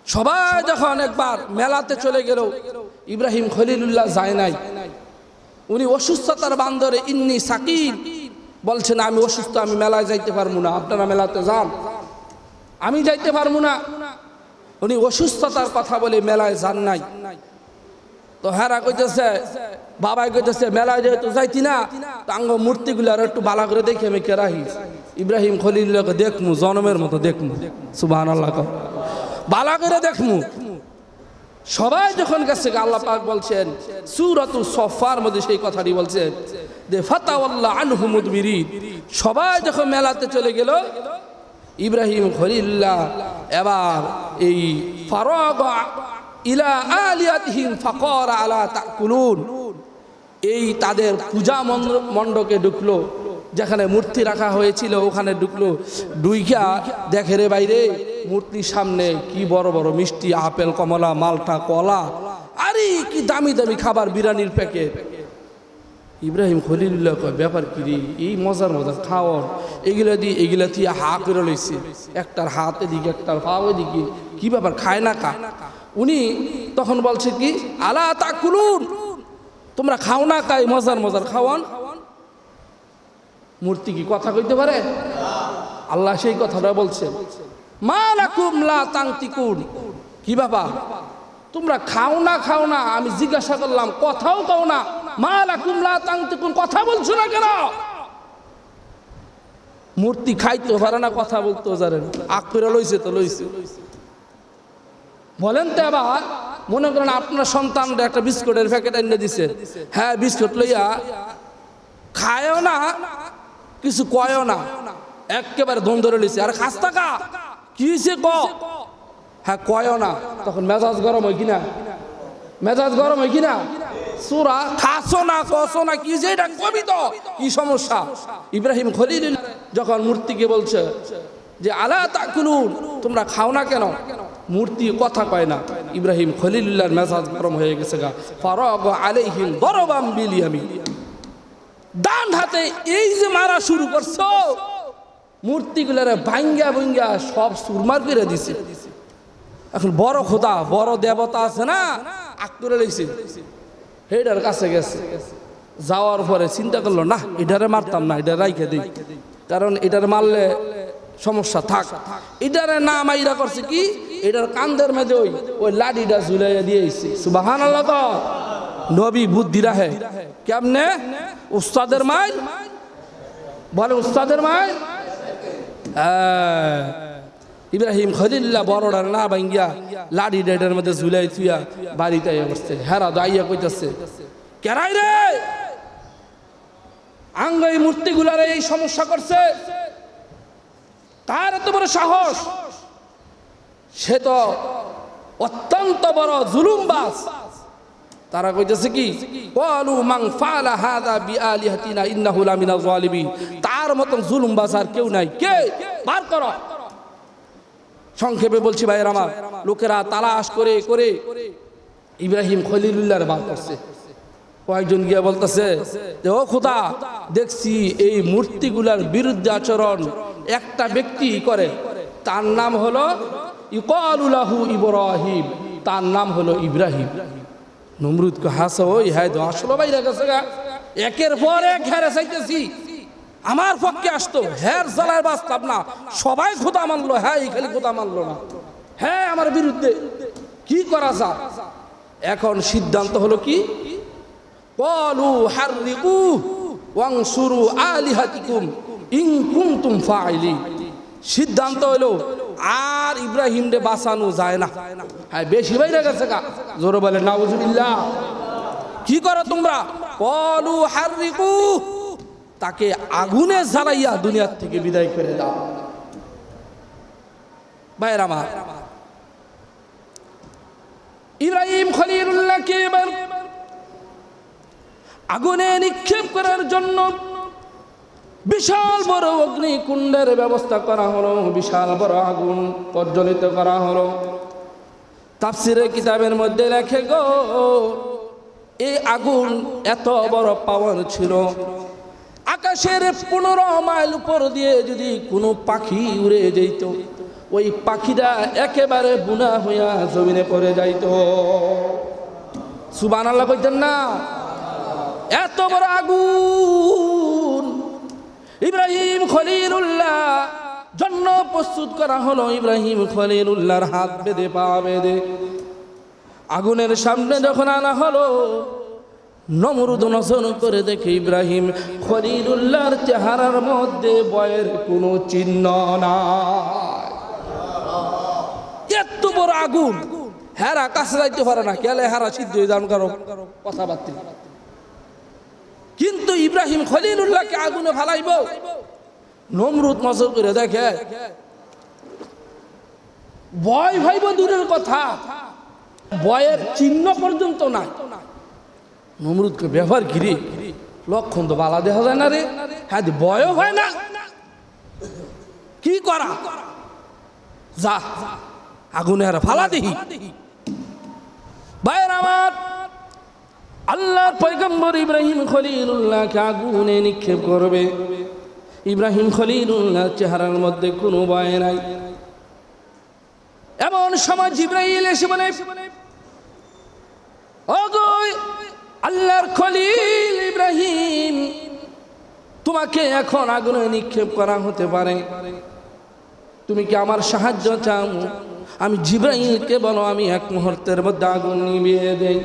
সবাই যখন একবার মেলাতে চলে গেল, ইব্রাহিম খলিলুল্লাহ যায় নাই। উনি অসুস্থতার বান্দরে ইন্নি সাকিব বলছেন, আমি অসুস্থ, আমি মেলায় যাইতে পারবো না, আপনারা মেলাতে যান, আমি যাইতে পারবো না। উনি অসুস্থতার কথা বলে মেলায় যান নাই। তো হেরা কইতেছে, বাবাই কইতেছে মেলায় যেহেতু যাইতি না, আঙ্গ মূর্তিগুলো আর একটু বালা করে দেখে আমি কে রাখিস। ইব্রাহিম খলিলুল্লাহকে দেখমু, জনমের মতো দেখমু, সুবহানাল্লাহ, বালা করে দেখমু। সবাই যখন গেছে, আল্লাহ পাক বলছেন সূরাতুস সফার মধ্যে সেই কথাটি বলছেন যে ফাতাওয়াল্লা আনহু মুদবিরিন। সবাই যখন মেলাতে চলে গেল, ইব্রাহিম খলিলুল্লাহ এবার এই ফারাগা ইলা আলিয়াতিহিম ফাকারা আলা তাকুলুন, এই তাদের পূজা মণ্ডপে ঢুকলো, যেখানে মূর্তি রাখা হয়েছিল ওখানে ঢুকলো। ডুইকা দেখে রে বাইরে মূর্তির সামনে কি বড় বড় মিষ্টি, আপেল, কমলা, মালটা, কলা, আরে কি দামি দামি খাবার, বিরিয়ানির প্যাকেট। ইব্রাহিম খলিলুল্লাহ কয়, ব্যাপার কি রে, এই মজার মজার খাওয়ার, এগুলা দিয়ে হা করে লইছে, একটার হাত এদিকে একটার পা ওইদিকে, কি ব্যাপার, খায় না কা? উনি তখন বলছে কি, আলা তাকুলুন, তোমরা খাও না কাই, মজার মজার খাওয়ান। মূর্তি কি কথা কইতে পারে? আল্লাহ সেই কথাটা বলছেন, মা লাকুম লা তানতিকুন, কি ব্যাপার তোমরা খাও না? আমি জিজ্ঞাসা করলাম, কথাও কও না, মা লাকুম লা তানতিকুন, কথা বলছো না কেন? মূর্তি খাইতেও পারে না, কথা বলতেও জানে না, আগ করে লইছে তো লইছে। বলেন তো এবার, মনে করেন আপনার সন্তানরা একটা বিস্কুটের প্যাকেট এনে দিছে, হ্যাঁ বিস্কুট লইয়া খায়ও না, কিছু কয়ও না, একেবারে ধন ধরে লইছে, আর খাস টাকা কি হয়েছে ক, হ্যাঁ কয়ও না, তখন মেজাজ গরম হয় কিনা? মেজাজ গরম হয় কিনা? সুরা খাসো না, কসো না, কি যে এটা কবি তো কি সমস্যা? ইব্রাহিম খলিলুল্লাহ যখন মূর্তিকে বলছে যে আলা তাকুলুন, তোমরা খাও না কেন? মূর্তি কথা কয় না। ইব্রাহিম খলিলুল্লাহর মেজাজ গরম হয়ে গেছে গা। ফারাগা আলাইহিম দরবাম বিল ইয়ামিন, ডান হাতে এই যে মারা শুরু করছো, মূর্তিগুলারে ভাঙ্গা ভাঙ্গা সব সুরমার করে দিছে। এখন বড় খোদা, বড় দেবতা আছে না, আক্তুরে লইছে, হেডার কাছে গেছে, যাওয়ার পরে চিন্তা করলো, না এটারে মারতাম না, এটা রাইখে দিই, কারণ এটারে মারলে সমস্যা থাক। এটারে না মাইরা করছে কি, এটার কান্দের মধ্যে ওই লাঠিটা ঝুলাইয়া দিয়েছে। সুবহানাল্লাহ, তো নবী বুদ্ধি রাহে কেমনে? উস্তাদের মাইল বলে, উস্তাদের মাইল। ইব্রাহিম খলিলুল্লাহ বড়টার না ভাঙ্গিয়া লাঠি ডেটার মধ্যে ঝুলাই থুইয়া বাড়িতে বসছে। হেরা দাইয়া কইতাছে, কেরাই রে আঙ্গ এই মূর্তিগুলারে এই সমস্যা করছে, তার এত বড় সাহস, সে তো অত্যন্ত বড় জুলুমবাজ। তারা কইতেছে কি, ক্বালু মান ফাআলা হাযা বিআলিহাতিনা ইন্নাহু লামিনাজ জালিমিন, তার মতন জুলুমবাজ আর কেউ নাই, কে বার করো। সংক্ষেপে বলছি ভাইয়ের আমার, লোকেরা তালাশ করে করে ইব্রাহিম খলিলুল্লাহর বার করছে। কয়েকজন গিয়া বলতেছে যে ও খোদা, দেখছি এই মূর্তিগুলার বিরুদ্ধে আচরণ একটা ব্যক্তি করে, তার নাম হলো ইউকালু লাহু ইব্রাহিম, তার নাম হলো ইব্রাহিম। নমরুদ কে হাসো, ওই হ্যাঁ তো আসলো বাইরে গেছে গা, একের পর এক হেরে চাইতেছি, আমার পক্ষে আসতো, হ্যার জ্বালায় বাঁচতাম না, সবাই খোদা মানলো, হ্যাঁ এই খালি খোদা মানলো না, হ্যাঁ আমার বিরুদ্ধে, কি করা যায়? এখন সিদ্ধান্ত হলো কি, ক্বালু হাররিকু ওয়ানসুরু আলিহাতিকুম ইন কুনতুম ফাইলিন। সিদ্ধান্ত হলো আর ইব্রাহিম রে বাঁচানো যায় না। হ্যাঁ বেশি বাইরে গেছে গা, জোরে বলে নাউজুবিল্লাহ। কি করো তোমরা? ক্বালু হাররিকু, তাকে আগুনে জ্বালাইয়া দুনিয়ার থেকে বিদায় করে দাও। ভাইয়ের আমার, ইব্রাহিম খলিলুল্লাহকে এবার আগুনে নিক্ষেপ করার জন্য বিশাল বড় অগ্নিকুণ্ডের ব্যবস্থা করা হলো, বিশাল বড় আগুন প্রজ্বলিত করা হলো। তাফসীরের কিতাবের মধ্যে লেখে গো, এই আগুন এত বড় পাওয়ার ছিল, আকাশের 15 মাইল উপর দিয়ে যদি কোনো পাখি উড়ে যেত, ওই পাখিটা একেবারে বুনা হইয়া জমিনে পড়ে যাইতো। সুবহানাল্লাহ কইতেন না? এত বড় আগুন ইব্রাহিম খলিলুল্লাহ জন্য প্রস্তুত করা হলো। ইব্রাহিম খলিলুল্লাহর হাত বেঁধে পা বেঁধে আগুনের সামনে যখন আনা হলো, নমরুদ নজর করে দেখে ইব্রাহিম খলিলুল্লাহর চেহারার মধ্যে ভয়ের কোনো চিহ্ন নাই। এত বড় আগুন, হেরা কাছে যাইতে পারে না, কেলে হেরা সিদ্ধ হয়ে যান কারো কথাবার্তা। কিন্তু ইব্রাহিম খলিলুল্লাহকে আগুনে ফালাইব, নমরুদ নজর করে দেখে ভয় ভাইব দূরের কথা, ভয়ের চিহ্ন পর্যন্ত নাই। নমরুদকে ব্যবহার ঘিরে লক্ষণ তো বালা দেখা যায় না রে, হ্যাঁ ভয়ও হয় না, কি করা যা আগুনে আর ফালা দিহি। ভাইয়ের আমার, আল্লাহর পয়গম্বর ইব্রাহিম খলিলুল্লাহকে আগুনে নিক্ষেপ করবে। ইব্রাহিম খলিলুল্লাহ চেহারার মধ্যে কোনো ভয় নাই। এমন সময় জিবরাইল এসে বলে, ওগো আল্লাহর খলিল ইব্রাহিম, তোমাকে এখন আগুনে নিক্ষেপ করা হতে পারে, তুমি কি আমার সাহায্য চাও? আমি জিবরাইলকে বলো আমি এক মুহূর্তের মধ্যে আগুন নিভিয়ে দেই।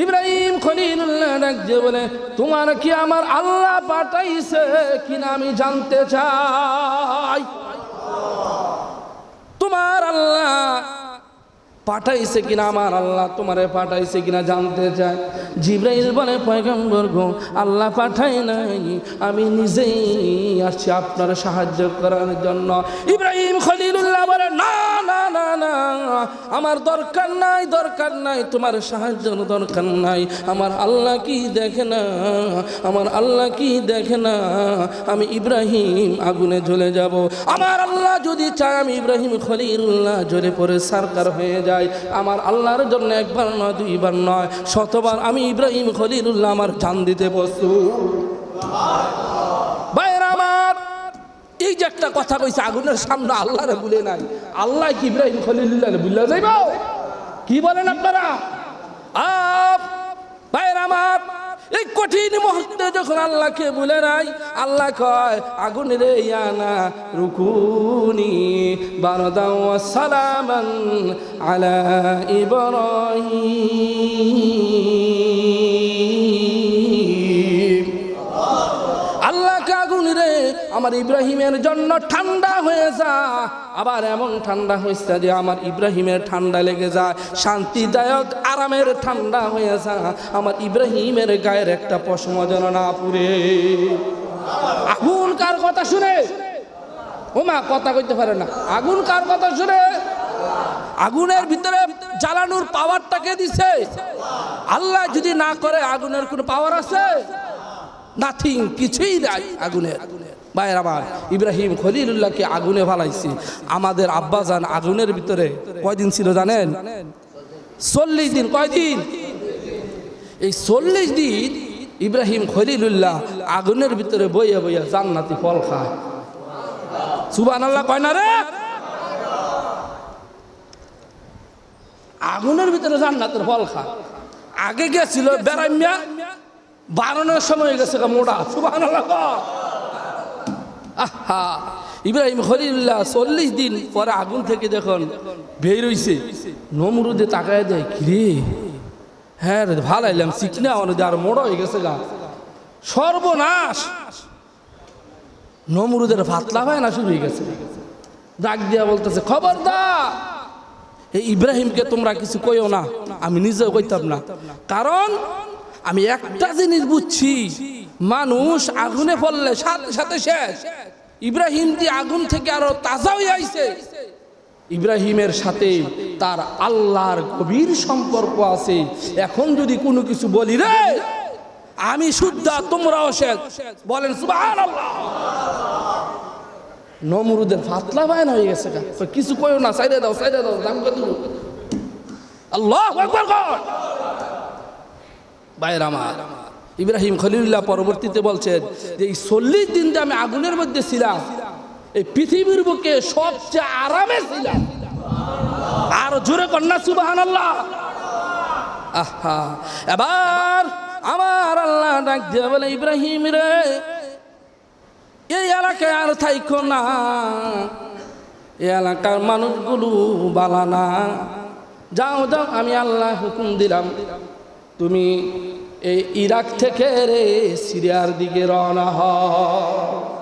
ইব্রাহিম খলিলুল্লাহ ডাকতে বলে, তোমার কি আমার আল্লাহ পাঠাইছে কিনা আমি জানতে চাই। তোমার আল্লাহ পাঠাইছে কিনা, আমার আল্লাহ তোমারে পাঠাইছে কিনা জানতে চায়। জিবরাইল বলে, পয়গম্বর গো, আল্লাহ পাঠাই নাই, আমি নিজেই আসছি আপনার সাহায্য করার জন্য। ইব্রাহিম খলিলুল্লাহ বলে, না না না না, আমার দরকার নাই, দরকার নাই, তোমার সাহায্য দরকার নাই। আমার আল্লাহ কি দেখে না, আমার আল্লাহ কি দেখে না, আমি ইব্রাহিম আগুনে জ্বলে যাব। আমার আল্লাহ যদি চায় আমি ইব্রাহিম খলিলুল্লাহ জ্বলে পড়ে সারকার হয়ে যায়। আমার আল্লাহর জন্য একবার নয়, দুইবার নয়, শতবার আমি ইব্রাহিম খলিলুল্লাহ আমার জান দিতে প্রস্তুত। ভাইরা আমার, এই যে একটা কথা কইছে আগুনের সামনে আল্লাহরে ভুলে নাই, আল্লাহ কি ইব্রাহিম খলিলুল্লাহ ভুলে যাইব? কি বলেন আপনারা? ভাইরা আমার, এই কঠিন মুহূর্তে যখন আল্লাহকে ভুলে নাই, আল্লাহ কয় আগুন রে ইয়ানা রুকুনি বারদাও ওয়া সালামান আলা ইব্রাহিম। আল্লাহকে আগুন রে আমার ইব্রাহিমের জন্য ঠান্ডা হয়ে যা। আবার এমন ঠান্ডা হয়েছে যে আমার ইব্রাহিমের ঠান্ডা লেগে যায়, শান্তিদায়ক আরামের ঠান্ডা হয়ে যা, আমার ইব্রাহিমের গায়ের একটা পশম যেন না পুড়ে। আগুন কার কথা শুনে? ওমা কথা কইতে পারে না। আগুন কার কথা শুনে? আগুনের ভিতরে জ্বালানোর পাওয়ারটা কে দিছে? আল্লাহ যদি না করে আগুনের কোনো পাওয়ার আছে? নাথিং, কিছুই নাই আগুনের। ভাইয়ের আমার, ইব্রাহিম খলিলুল্লাহকে আগুনে ফালাইছি। আমাদের আব্বাজান আগুনের ভিতরে কয়দিন ছিল জানেন? 40 দিন। কয়দিন? এই 40 দিন ইব্রাহিম খলিলুল্লাহ আগুনের ভিতরে বইয়া বইয়া জান্নাতি ফল খায়। সুবহানাল্লাহ কয় না রে? আগুনের ভিতরে জান্নাতের ফল খায়। আগে গেছিল বেড়াইমিয়া, বারণের সময় গেছে মোটা। সুবহানাল্লাহ। আহা, ইব্রাহিম খলিলুল্লাহ 40 দিন পরে আগুন থেকে যখন বের হইছে, নমরুদে তাকায় দেয়, কিরে হ্যাঁ রে ভালো আইলাম, চিকনা অনুদে আর মোড়া হয়ে গেছে গা, সর্বনাশ। নমরুদের ভাতলা হয় না শুরু হয়ে গেছে। ডাক দিয়া বলতেছে, খবরদার এই ইব্রাহিমকে তোমরা কিছু কইও না। আমি নিজেও কইতাম না, কারণ আমি একটা জিনিস বুঝছি, মানুষ আগুনে পড়লে সাথে সাথে শেষ। ইব্রাহিম যে আগুন থেকে আরো তাজা হয়ে আইছে, ইব্রাহিমের সাথে তার আল্লাহর গভীর সম্পর্ক আছে। এখন যদি কোনো কিছু বলি রে আমি শুদ্ধা, তোমরাও শেষ। বলেন সুবহানাল্লাহ। নমরুদের ফাতলা বায়না হয়ে গেছে, কিছু কইও না, সাইডে দাও, সাইডে দাও, দাম কত। আল্লাহু আকবার। ভাইরা আমার, ইব্রাহিম খলিলুল্লাহ পরবর্তীতে বলছেন যে এই 40 দিন যে আমি আগুনের মধ্যে ছিলাম, এই পৃথিবীর বুকে সবচেয়ে আরামে ছিলাম। আর জোরে কন্যা সুবহানাল্লাহ। আহা, এবার আমার আল্লাহ ডাক দিয়ে বলে, ইব্রাহিম রে, এই এলাকায় আর থাইকো না, এই এলাকার মানুষগুলো বালা না, যাও যাও, আমি আল্লাহ হুকুম দিলাম, তুমি এই ইরাক থেকে রে সিরিয়ার দিকে রওনা হও।